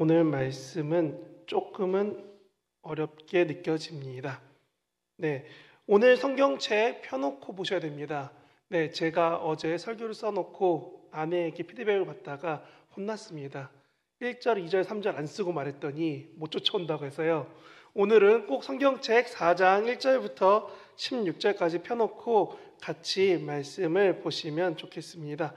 오늘 말씀은 조금은 어렵게 느껴집니다. 오늘 성경책 펴놓고 보셔야 됩니다. 제가 어제 설교를 써놓고 아내에게 피드백을 받다가 혼났습니다. 1절, 2절, 3절 안 쓰고 말했더니 못 쫓아온다고 해서요. 오늘은 꼭 성경책 4장 1절부터 16절까지 펴놓고 같이 말씀을 보시면 좋겠습니다.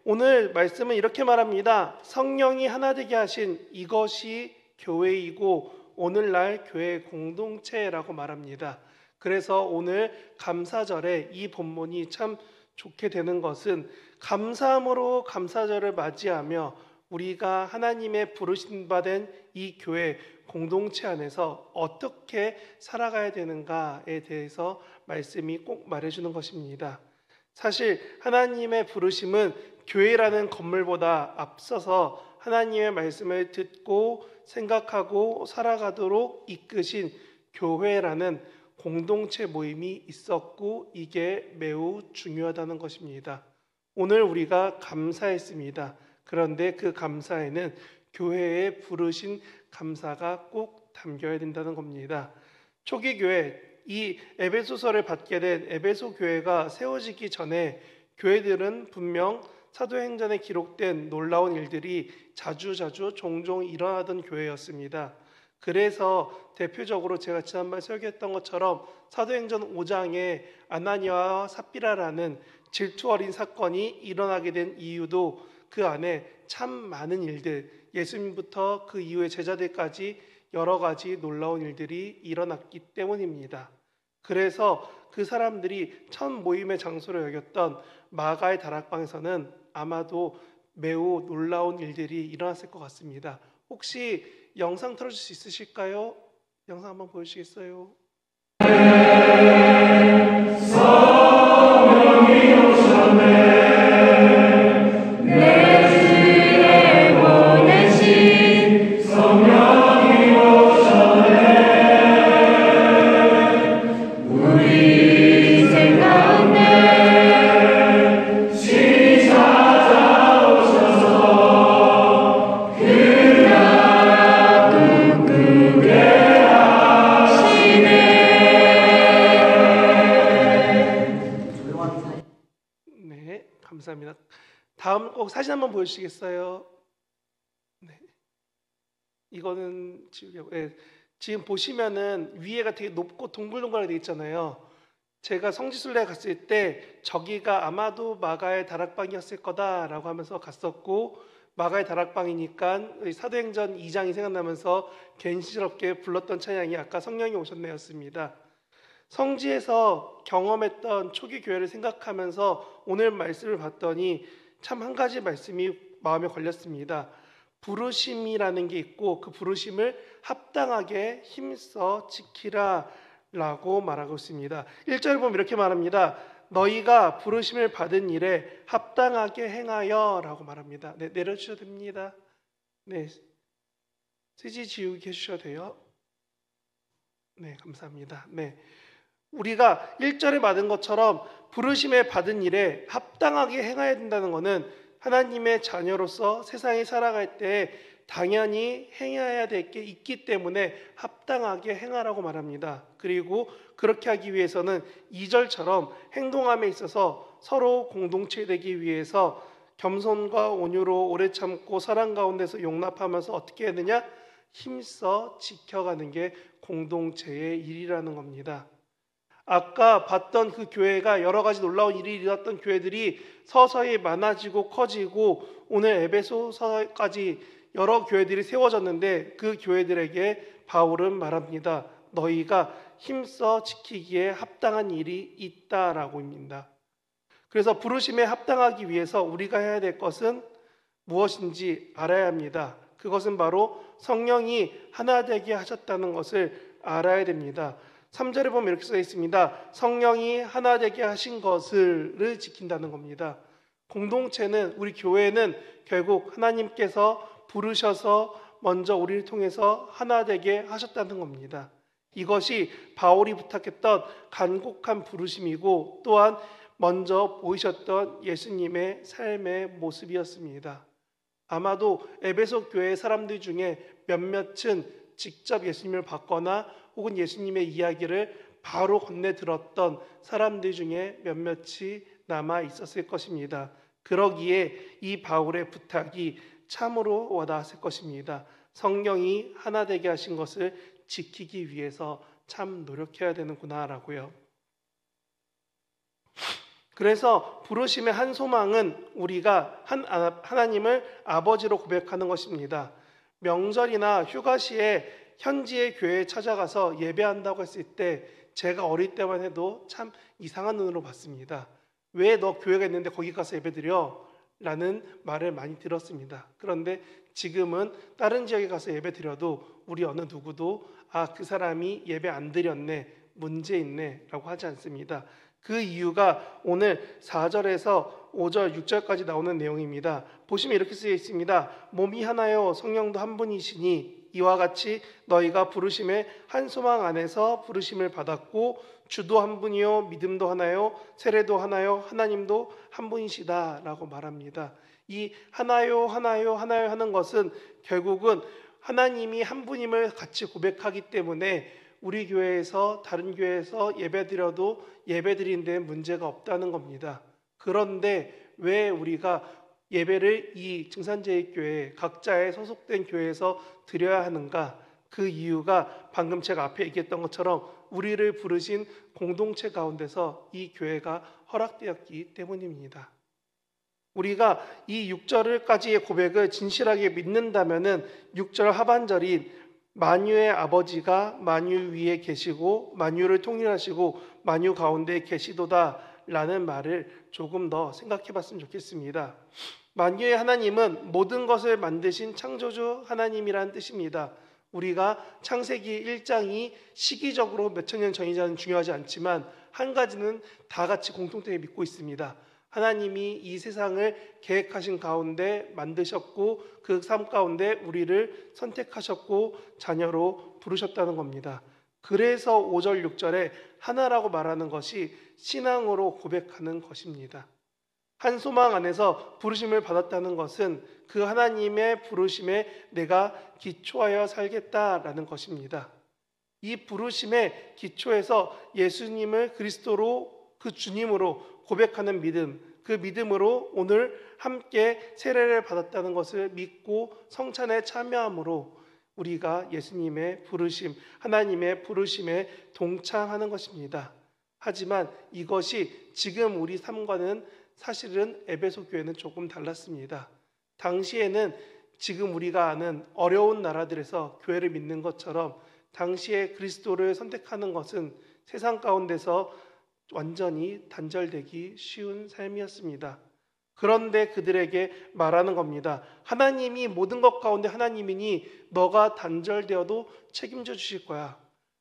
오늘 말씀은 이렇게 말합니다. 성령이 하나 되게 하신 이것이 교회이고 오늘날 교회 공동체라고 말합니다. 그래서 오늘 감사절에 이 본문이 참 좋게 되는 것은 감사함으로 감사절을 맞이하며 우리가 하나님의 부르신 바 된 이 교회 공동체 안에서 어떻게 살아가야 되는가에 대해서 말씀이 꼭 말해주는 것입니다. 사실 하나님의 부르심은 교회라는 건물보다 앞서서 하나님의 말씀을 듣고 생각하고 살아가도록 이끄신 교회라는 공동체 모임이 있었고 이게 매우 중요하다는 것입니다. 오늘 우리가 감사했습니다. 그런데 그 감사에는 교회에 부르신 감사가 꼭 담겨야 된다는 겁니다. 초기 교회, 이 에베소서를 받게 된 에베소 교회가 세워지기 전에 교회들은 분명 사도행전에 기록된 놀라운 일들이 종종 일어나던 교회였습니다. 그래서 대표적으로 제가 지난번에 설교했던 것처럼 사도행전 5장에 아나니아와 삽비라라는 질투 어린 사건이 일어나게 된 이유도 그 안에 참 많은 일들, 예수님부터 그 이후의 제자들까지 여러 가지 놀라운 일들이 일어났기 때문입니다. 그래서 그 사람들이 첫 모임의 장소로 여겼던 마가의 다락방에서는 아마도 매우 놀라운 일들이 일어났을 것 같습니다. 혹시 영상 틀어줄 수 있으실까요? 영상 한번 보여주시겠어요? 성령이 오셨네. 감사합니다. 다음 꼭 사진 한번 보여주시겠어요? 이거는 지금 보시면은 위에가 되게 높고 동글동글하게 되어 있잖아요. 제가 성지순례 갔을 때 저기가 아마도 마가의 다락방이었을 거다라고 하면서 갔었고, 마가의 다락방이니까 사도행전 2장이 생각나면서 괜시럽게 불렀던 찬양이 아까 성령이 오셨네였습니다. 성지에서 경험했던 초기 교회를 생각하면서 오늘 말씀을 봤더니 참 한 가지 말씀이 마음에 걸렸습니다. 부르심이라는 게 있고 그 부르심을 합당하게 힘써 지키라 라고 말하고 있습니다. 1절 보면 이렇게 말합니다. 너희가 부르심을 받은 일에 합당하게 행하여 라고 말합니다. 내려주셔도 됩니다. 쓰지 지우기 해주셔도 돼요. 감사합니다. 우리가 1절에 받은 것처럼 부르심에 받은 일에 합당하게 행해야 된다는 것은 하나님의 자녀로서 세상에 살아갈 때 당연히 행해야 될 게 있기 때문에 합당하게 행하라고 말합니다. 그리고 그렇게 하기 위해서는 2절처럼 행동함에 있어서 서로 공동체 되기 위해서 겸손과 온유로 오래 참고 사랑 가운데서 용납하면서 어떻게 해야 되냐? 힘써 지켜가는 게 공동체의 일이라는 겁니다. 아까 봤던 그 교회가 여러 가지 놀라운 일이 일어났던 교회들이 서서히 많아지고 커지고 오늘 에베소서까지 여러 교회들이 세워졌는데 그 교회들에게 바울은 말합니다. 너희가 힘써 지키기에 합당한 일이 있다라고입니다. 그래서 부르심에 합당하기 위해서 우리가 해야 될 것은 무엇인지 알아야 합니다. 그것은 바로 성령이 하나 되게 하셨다는 것을 알아야 됩니다. 3절에 보면 이렇게 써 있습니다. 성령이 하나 되게 하신 것을 지킨다는 겁니다. 공동체는, 우리 교회는 결국 하나님께서 부르셔서 먼저 우리를 통해서 하나 되게 하셨다는 겁니다. 이것이 바울이 부탁했던 간곡한 부르심이고 또한 먼저 보이셨던 예수님의 삶의 모습이었습니다. 아마도 에베소 교회 사람들 중에 몇몇은 직접 예수님을 받거나 혹은 예수님의 이야기를 바로 건네 들었던 사람들 중에 몇몇이 남아 있었을 것입니다. 그러기에 이 바울의 부탁이 참으로 와닿았을 것입니다. 성령이 하나 되게 하신 것을 지키기 위해서 참 노력해야 되는구나라고요. 그래서 부르심의 한 소망은 우리가 하나님을 아버지로 고백하는 것입니다. 명절이나 휴가 시에 현지의 교회에 찾아가서 예배한다고 했을 때 제가 어릴 때만 해도 참 이상한 눈으로 봤습니다. 왜 너 교회가 있는데 거기 가서 예배드려? 라는 말을 많이 들었습니다. 그런데 지금은 다른 지역에 가서 예배드려도 우리 어느 누구도 그 사람이 예배 안 드렸네, 문제 있네 라고 하지 않습니다. 그 이유가 오늘 4절에서 5절, 6절까지 나오는 내용입니다. 보시면 이렇게 쓰여 있습니다. 몸이 하나요 성령도 한 분이시니 이와 같이 너희가 부르심의 한 소망 안에서 부르심을 받았고 주도 한 분이요 믿음도 하나요 세례도 하나요 하나님도 한 분이시다 라고 말합니다. 이 하나요 하는 것은 결국은 하나님이 한 분임을 같이 고백하기 때문에 우리 교회에서 다른 교회에서 예배드려도 예배드린 데 문제가 없다는 겁니다. 그런데 왜 우리가 예배를 이 증산제일교회 각자의 소속된 교회에서 드려야 하는가? 그 이유가 방금 제가 앞에 얘기했던 것처럼 우리를 부르신 공동체 가운데서 이 교회가 허락되었기 때문입니다. 우리가 이 6절까지의 고백을 진실하게 믿는다면은 6절 하반절인 만유의 아버지가 만유 위에 계시고 만유를 통일하시고 만유 가운데 계시도다 라는 말을 조금 더 생각해 봤으면 좋겠습니다. 만유의 하나님은 모든 것을 만드신 창조주 하나님이라는 뜻입니다. 우리가 창세기 1장이 시기적으로 몇천 년 전이자는 중요하지 않지만 한 가지는 다 같이 공통되게 믿고 있습니다. 하나님이 이 세상을 계획하신 가운데 만드셨고 그 삶 가운데 우리를 선택하셨고 자녀로 부르셨다는 겁니다. 그래서 5절 6절에 하나라고 말하는 것이 신앙으로 고백하는 것입니다. 한 소망 안에서 부르심을 받았다는 것은 그 하나님의 부르심에 내가 기초하여 살겠다라는 것입니다. 이 부르심의 기초에서 예수님을 그리스도로 그 주님으로 고백하는 믿음, 그 믿음으로 오늘 함께 세례를 받았다는 것을 믿고 성찬에 참여함으로 우리가 예수님의 부르심, 하나님의 부르심에 동참하는 것입니다. 하지만 이것이 지금 우리 삶과는 사실은 에베소 교회는 조금 달랐습니다. 당시에는 지금 우리가 아는 어려운 나라들에서 교회를 믿는 것처럼 당시에 그리스도를 선택하는 것은 세상 가운데서 완전히 단절되기 쉬운 삶이었습니다. 그런데 그들에게 말하는 겁니다. 하나님이 모든 것 가운데 하나님이니 너가 단절되어도 책임져 주실 거야.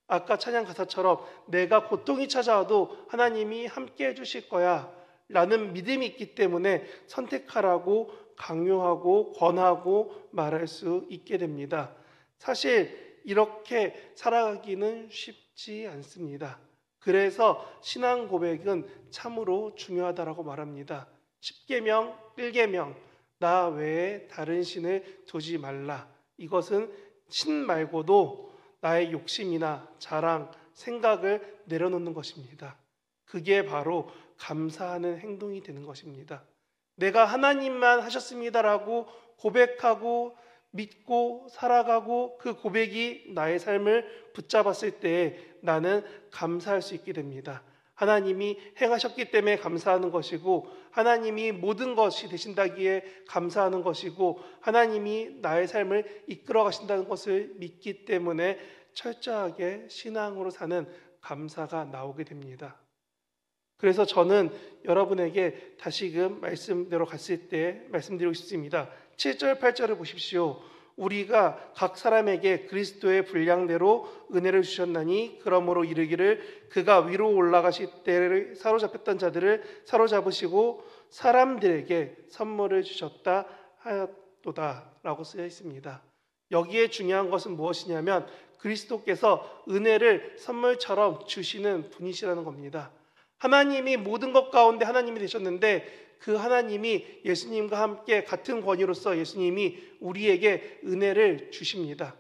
아까 찬양 가사처럼 내가 고통이 찾아와도 하나님이 함께 해주실 거야 라는 믿음이 있기 때문에 선택하라고 강요하고 권하고 말할 수 있게 됩니다. 사실 이렇게 살아가기는 쉽지 않습니다. 그래서 신앙 고백은 참으로 중요하다라고 말합니다. 10계명, 1계명 나 외에 다른 신을 두지 말라. 이것은 신 말고도 나의 욕심이나 자랑, 생각을 내려놓는 것입니다. 그게 바로 감사하는 행동이 되는 것입니다. 내가 하나님만 하셨습니다라고 고백하고 믿고 살아가고 그 고백이 나의 삶을 붙잡았을 때 나는 감사할 수 있게 됩니다. 하나님이 행하셨기 때문에 감사하는 것이고 하나님이 모든 것이 되신다기에 감사하는 것이고 하나님이 나의 삶을 이끌어 가신다는 것을 믿기 때문에 철저하게 신앙으로 사는 감사가 나오게 됩니다. 그래서 저는 여러분에게 다시금 말씀대로 갔을 때 말씀드리고 싶습니다. 7절 8절을 보십시오. 우리가 각 사람에게 그리스도의 분량대로 은혜를 주셨나니 그러므로 이르기를 그가 위로 올라가실 때를 사로잡혔던 자들을 사로잡으시고 사람들에게 선물을 주셨다 하였도다 라고 쓰여 있습니다. 여기에 중요한 것은 무엇이냐면 그리스도께서 은혜를 선물처럼 주시는 분이시라는 겁니다. 하나님이 모든 것 가운데 하나님이 되셨는데 그 하나님이 예수님과 함께 같은 권위로서 예수님이 우리에게 은혜를 주십니다.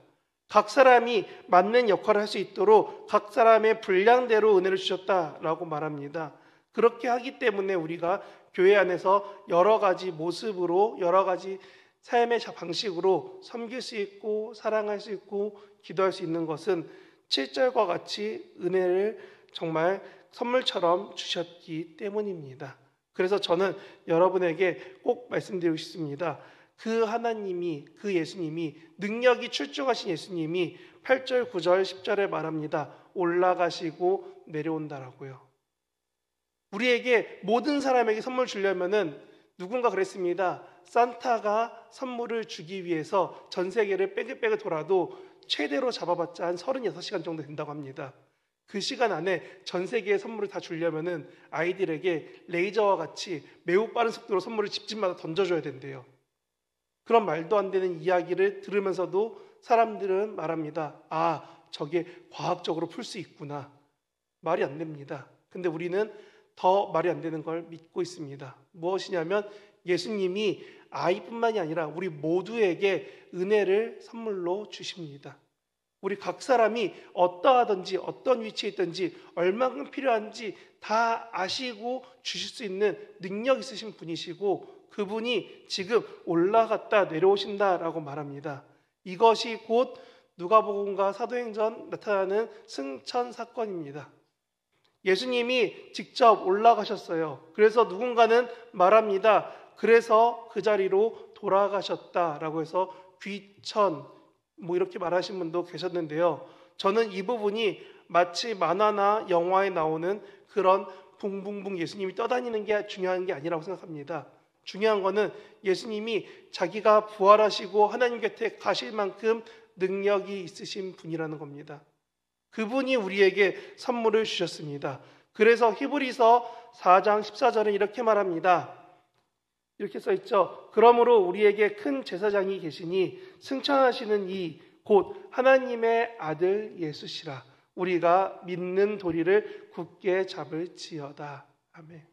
각 사람이 맞는 역할을 할 수 있도록 각 사람의 분량대로 은혜를 주셨다라고 말합니다. 그렇게 하기 때문에 우리가 교회 안에서 여러 가지 모습으로 여러 가지 삶의 방식으로 섬길 수 있고 사랑할 수 있고 기도할 수 있는 것은 7절과 같이 은혜를 정말 선물처럼 주셨기 때문입니다. 그래서 저는 여러분에게 꼭 말씀드리고 싶습니다. 그 하나님이, 그 예수님이, 능력이 출중하신 예수님이 8절, 9절, 10절에 말합니다. 올라가시고 내려온다라고요. 우리에게 모든 사람에게 선물 주려면은 누군가 그랬습니다. 산타가 선물을 주기 위해서 전 세계를 뺑글뺑글 돌아도 최대로 잡아봤자 한 36시간 정도 된다고 합니다. 그 시간 안에 전 세계의 선물을 다 주려면은 아이들에게 레이저와 같이 매우 빠른 속도로 선물을 집집마다 던져줘야 된대요. 그런 말도 안 되는 이야기를 들으면서도 사람들은 말합니다. 아, 저게 과학적으로 풀 수 있구나. 말이 안 됩니다. 근데 우리는 더 말이 안 되는 걸 믿고 있습니다. 무엇이냐면 예수님이 아이뿐만이 아니라 우리 모두에게 은혜를 선물로 주십니다. 우리 각 사람이 어떠하든지 어떤 위치에 있든지 얼마큼 필요한지 다 아시고 주실 수 있는 능력 있으신 분이시고 그분이 지금 올라갔다 내려오신다라고 말합니다. 이것이 곧 누가복음과 사도행전 나타나는 승천 사건입니다. 예수님이 직접 올라가셨어요. 그래서 누군가는 말합니다. 그래서 그 자리로 돌아가셨다라고 해서 귀천 이렇게 말하신 분도 계셨는데요. 저는 이 부분이 마치 만화나 영화에 나오는 그런 붕붕붕 예수님이 떠다니는 게 중요한 게 아니라고 생각합니다. 중요한 거는 예수님이 자기가 부활하시고 하나님 곁에 가실 만큼 능력이 있으신 분이라는 겁니다. 그분이 우리에게 선물을 주셨습니다. 그래서 히브리서 4장 14절은 이렇게 말합니다. 이렇게 써있죠. 그러므로 우리에게 큰 제사장이 계시니 승천하시는 이 곧 하나님의 아들 예수시라. 우리가 믿는 도리를 굳게 잡을지어다. 아멘.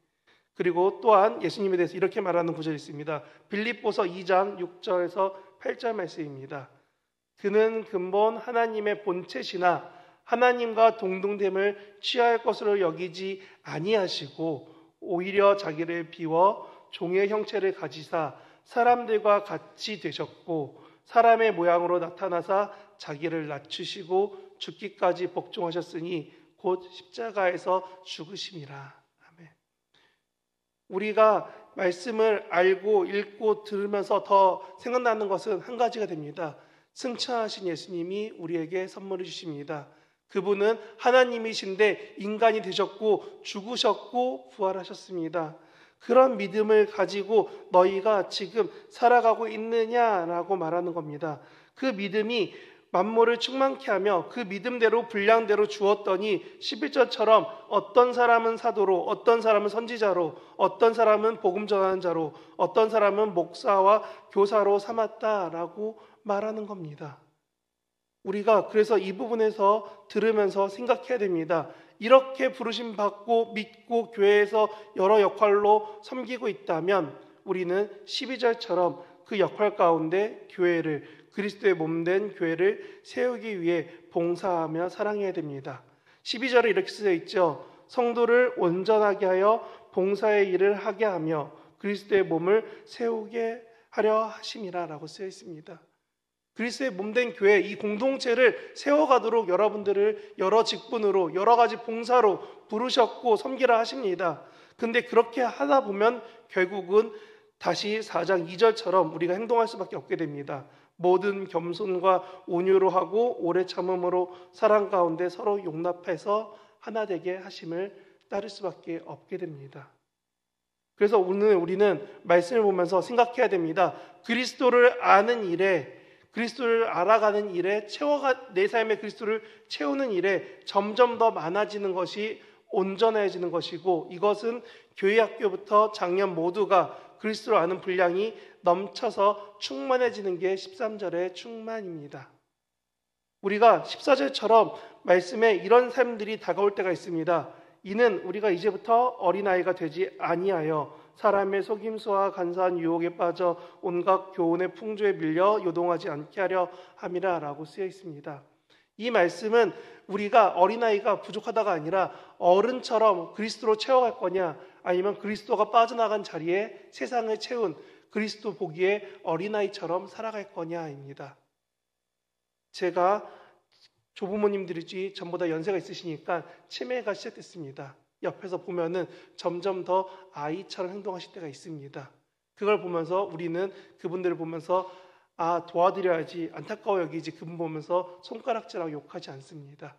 그리고 또한 예수님에 대해서 이렇게 말하는 구절이 있습니다. 빌립보서 2장 6절에서 8절 말씀입니다. 그는 근본 하나님의 본체시나 하나님과 동등됨을 취할 것으로 여기지 아니하시고 오히려 자기를 비워 종의 형체를 가지사 사람들과 같이 되셨고 사람의 모양으로 나타나사 자기를 낮추시고 죽기까지 복종하셨으니 곧 십자가에서 죽으심이라. 아멘. 우리가 말씀을 알고 읽고 들으면서 더 생각나는 것은 한 가지가 됩니다. 승천하신 예수님이 우리에게 선물을 주십니다. 그분은 하나님이신데 인간이 되셨고 죽으셨고 부활하셨습니다. 그런 믿음을 가지고 너희가 지금 살아가고 있느냐라고 말하는 겁니다. 그 믿음이 만물을 충만케 하며 그 믿음대로 분량대로 주었더니 11절처럼 어떤 사람은 사도로, 어떤 사람은 선지자로, 어떤 사람은 복음 전하는 자로, 어떤 사람은 목사와 교사로 삼았다라고 말하는 겁니다. 우리가 그래서 이 부분에서 들으면서 생각해야 됩니다. 이렇게 부르심 받고 믿고 교회에서 여러 역할로 섬기고 있다면 우리는 12절처럼 그 역할 가운데 교회를, 그리스도의 몸된 교회를 세우기 위해 봉사하며 사랑해야 됩니다. 12절에 이렇게 쓰여 있죠. 성도를 온전하게 하여 봉사의 일을 하게 하며 그리스도의 몸을 세우게 하려 하심이라 라고 쓰여 있습니다. 그리스도의 몸된 교회, 이 공동체를 세워가도록 여러분들을 여러 직분으로 여러 가지 봉사로 부르셨고 섬기라 하십니다. 근데 그렇게 하다 보면 결국은 다시 4장 2절처럼 우리가 행동할 수밖에 없게 됩니다. 모든 겸손과 온유로 하고 오래 참음으로 사랑 가운데 서로 용납해서 하나 되게 하심을 따를 수밖에 없게 됩니다. 그래서 오늘 우리는 말씀을 보면서 생각해야 됩니다. 그리스도를 아는 일에, 그리스도를 알아가는 일에, 내 삶의 그리스도를 채우는 일에 점점 더 많아지는 것이 온전해지는 것이고, 이것은 교회 학교부터 장년 모두가 그리스도를 아는 분량이 넘쳐서 충만해지는 게 13절의 충만입니다. 우리가 14절처럼 말씀에 이런 삶들이 다가올 때가 있습니다. 이는 우리가 이제부터 어린아이가 되지 아니하여 사람의 속임수와 간사한 유혹에 빠져 온갖 교훈의 풍조에 밀려 요동하지 않게 하려 함이라 라고 쓰여 있습니다. 이 말씀은 우리가 어린아이가 부족하다가 아니라 어른처럼 그리스도로 채워갈 거냐, 아니면 그리스도가 빠져나간 자리에 세상을 채운 그리스도 보기에 어린아이처럼 살아갈 거냐입니다. 제가 조부모님들이 전부 다 연세가 있으시니까 치매가 시작됐습니다. 옆에서 보면은 점점 더 아이처럼 행동하실 때가 있습니다. 그걸 보면서 우리는 그분들을 보면서 도와드려야지, 안타까워 여기지, 그분 보면서 손가락질하고 욕하지 않습니다.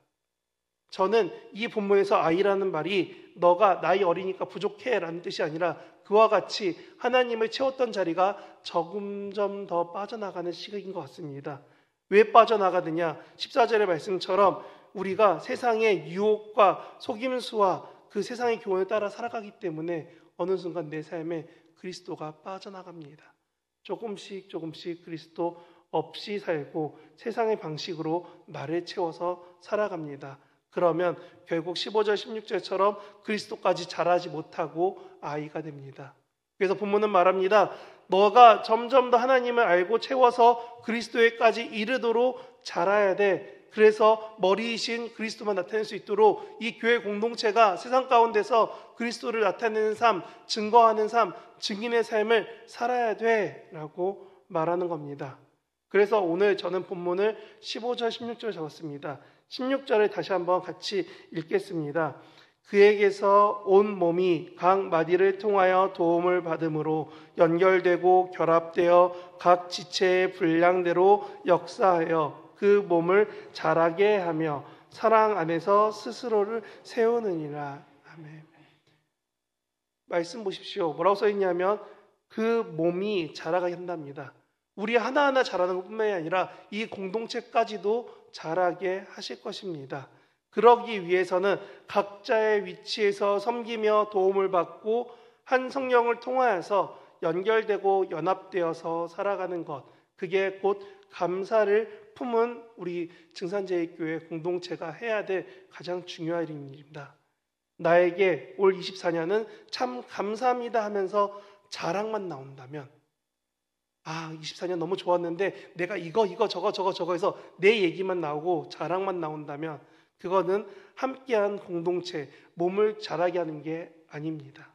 저는 이 본문에서 아이라는 말이 너가 나이 어리니까 부족해 라는 뜻이 아니라 그와 같이 하나님을 채웠던 자리가 점점 더 빠져나가는 시각인 것 같습니다. 왜 빠져나가느냐? 14절의 말씀처럼 우리가 세상의 유혹과 속임수와 그 세상의 교훈에 따라 살아가기 때문에 어느 순간 내 삶에 그리스도가 빠져나갑니다. 조금씩 그리스도 없이 살고 세상의 방식으로 나를 채워서 살아갑니다. 그러면 결국 15절 16절처럼 그리스도까지 자라지 못하고 아이가 됩니다. 그래서 본문은 말합니다. 너가 점점 더 하나님을 알고 채워서 그리스도에까지 이르도록 자라야 돼. 그래서 머리이신 그리스도만 나타낼 수 있도록 이 교회 공동체가 세상 가운데서 그리스도를 나타내는 삶, 증거하는 삶, 증인의 삶을 살아야 돼 라고 말하는 겁니다. 그래서 오늘 저는 본문을 15절 16절 적었습니다. 16절을 다시 한번 같이 읽겠습니다. 그에게서 온 몸이 각 마디를 통하여 도움을 받음으로 연결되고 결합되어 각 지체의 분량대로 역사하여 그 몸을 자라게 하며 사랑 안에서 스스로를 세우느니라. 아멘. 말씀 보십시오. 뭐라고 써 있냐면 그 몸이 자라게 한답니다. 우리 하나하나 자라는 것뿐만이 아니라 이 공동체까지도 자라게 하실 것입니다. 그러기 위해서는 각자의 위치에서 섬기며 도움을 받고 한 성령을 통하여서 연결되고 연합되어서 살아가는 것, 그게 곧 감사를 품은 우리 증산제일교회 공동체가 해야 될 가장 중요한 일입니다. 나에게 올 24년은 참 감사합니다 하면서 자랑만 나온다면 24년 너무 좋았는데 내가 이거 저거 해서 내 얘기만 나오고 자랑만 나온다면 그거는 함께한 공동체, 몸을 자라게 하는 게 아닙니다.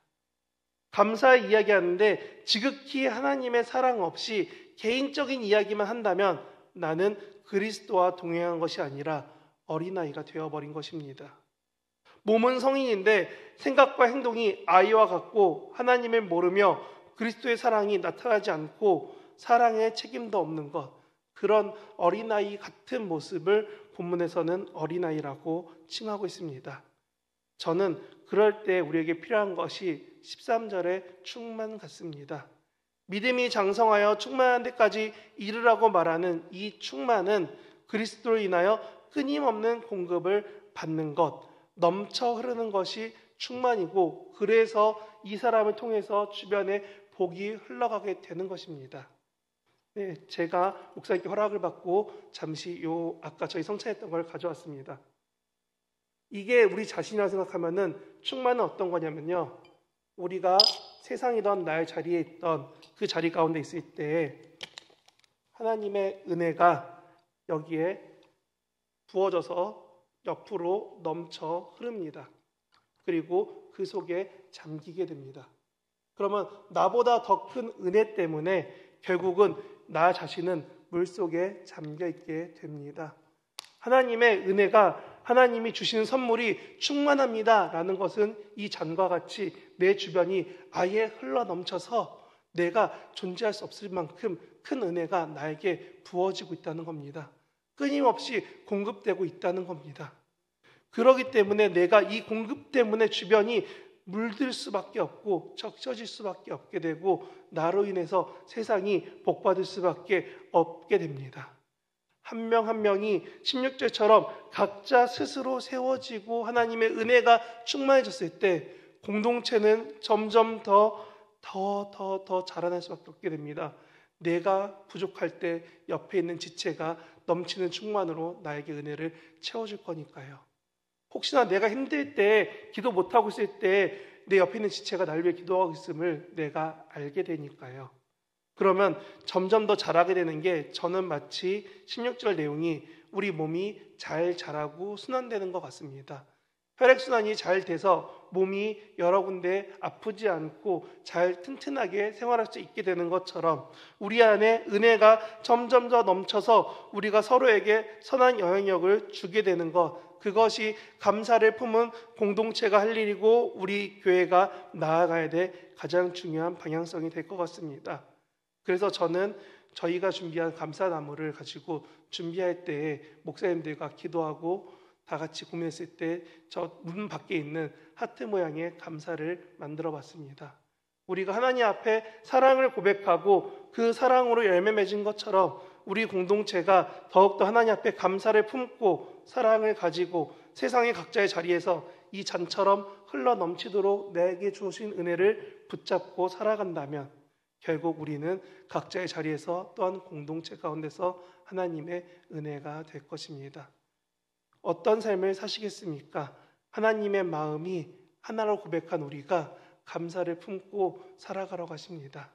감사의 이야기하는데 지극히 하나님의 사랑 없이 개인적인 이야기만 한다면 나는 그리스도와 동행한 것이 아니라 어린아이가 되어버린 것입니다. 몸은 성인인데 생각과 행동이 아이와 같고 하나님을 모르며 그리스도의 사랑이 나타나지 않고 사랑의 책임도 없는 것, 그런 어린아이 같은 모습을 본문에서는 어린아이라고 칭하고 있습니다. 저는 그럴 때 우리에게 필요한 것이 13절의 충만 같습니다. 믿음이 장성하여 충만한 데까지 이르라고 말하는 이 충만은 그리스도로 인하여 끊임없는 공급을 받는 것, 넘쳐 흐르는 것이 충만이고 그래서 이 사람을 통해서 주변에 복이 흘러가게 되는 것입니다. 네, 제가 목사님께 허락을 받고 잠시 아까 저희 성찬했던 걸 가져왔습니다. 이게 우리 자신이라고 생각하면은 충만은 어떤 거냐면요. 우리가 세상이던 나의 자리에 있던 그 자리 가운데 있을 때 하나님의 은혜가 여기에 부어져서 옆으로 넘쳐 흐릅니다. 그리고 그 속에 잠기게 됩니다. 그러면 나보다 더 큰 은혜 때문에 결국은 나 자신은 물속에 잠겨있게 됩니다. 하나님의 은혜가 하나님이 주시는 선물이 충만합니다 라는 것은 이 잔과 같이 내 주변이 아예 흘러넘쳐서 내가 존재할 수 없을 만큼 큰 은혜가 나에게 부어지고 있다는 겁니다. 끊임없이 공급되고 있다는 겁니다. 그렇기 때문에 내가 이 공급 때문에 주변이 물들 수밖에 없고 적셔질 수밖에 없게 되고 나로 인해서 세상이 복받을 수밖에 없게 됩니다. 한 명 한 명이 16절처럼 각자 스스로 세워지고 하나님의 은혜가 충만해졌을 때 공동체는 점점 더 자라날 수밖에 없게 됩니다. 내가 부족할 때 옆에 있는 지체가 넘치는 충만으로 나에게 은혜를 채워줄 거니까요. 혹시나 내가 힘들 때, 기도 못하고 있을 때 내 옆에 있는 지체가 나를 위해 기도하고 있음을 내가 알게 되니까요. 그러면 점점 더 잘하게 되는 게 저는 마치 16절 내용이 우리 몸이 잘 자라고 순환되는 것 같습니다. 혈액순환이 잘 돼서 몸이 여러 군데 아프지 않고 잘 튼튼하게 생활할 수 있게 되는 것처럼 우리 안에 은혜가 점점 더 넘쳐서 우리가 서로에게 선한 영향력을 주게 되는 것, 그것이 감사를 품은 공동체가 할 일이고 우리 교회가 나아가야 될 가장 중요한 방향성이 될 것 같습니다. 그래서 저는 저희가 준비한 감사나무를 가지고 준비할 때에 목사님들과 기도하고 다 같이 고민했을 때 저 문 밖에 있는 하트 모양의 감사를 만들어 봤습니다. 우리가 하나님 앞에 사랑을 고백하고 그 사랑으로 열매 맺은 것처럼 우리 공동체가 더욱더 하나님 앞에 감사를 품고 사랑을 가지고 세상의 각자의 자리에서 이 잔처럼 흘러 넘치도록 내게 주신 은혜를 붙잡고 살아간다면 결국 우리는 각자의 자리에서 또한 공동체 가운데서 하나님의 은혜가 될 것입니다. 어떤 삶을 사시겠습니까? 하나님의 마음이 하나로 고백한 우리가 감사를 품고 살아가라고 하십니다.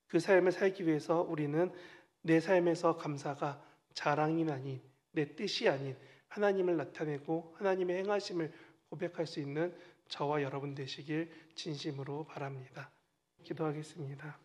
그 삶을 살기 위해서 우리는 내 삶에서 감사가 자랑이 아닌 내 뜻이 아닌 하나님을 나타내고 하나님의 행하심을 고백할 수 있는 저와 여러분 되시길 진심으로 바랍니다. 기도하겠습니다.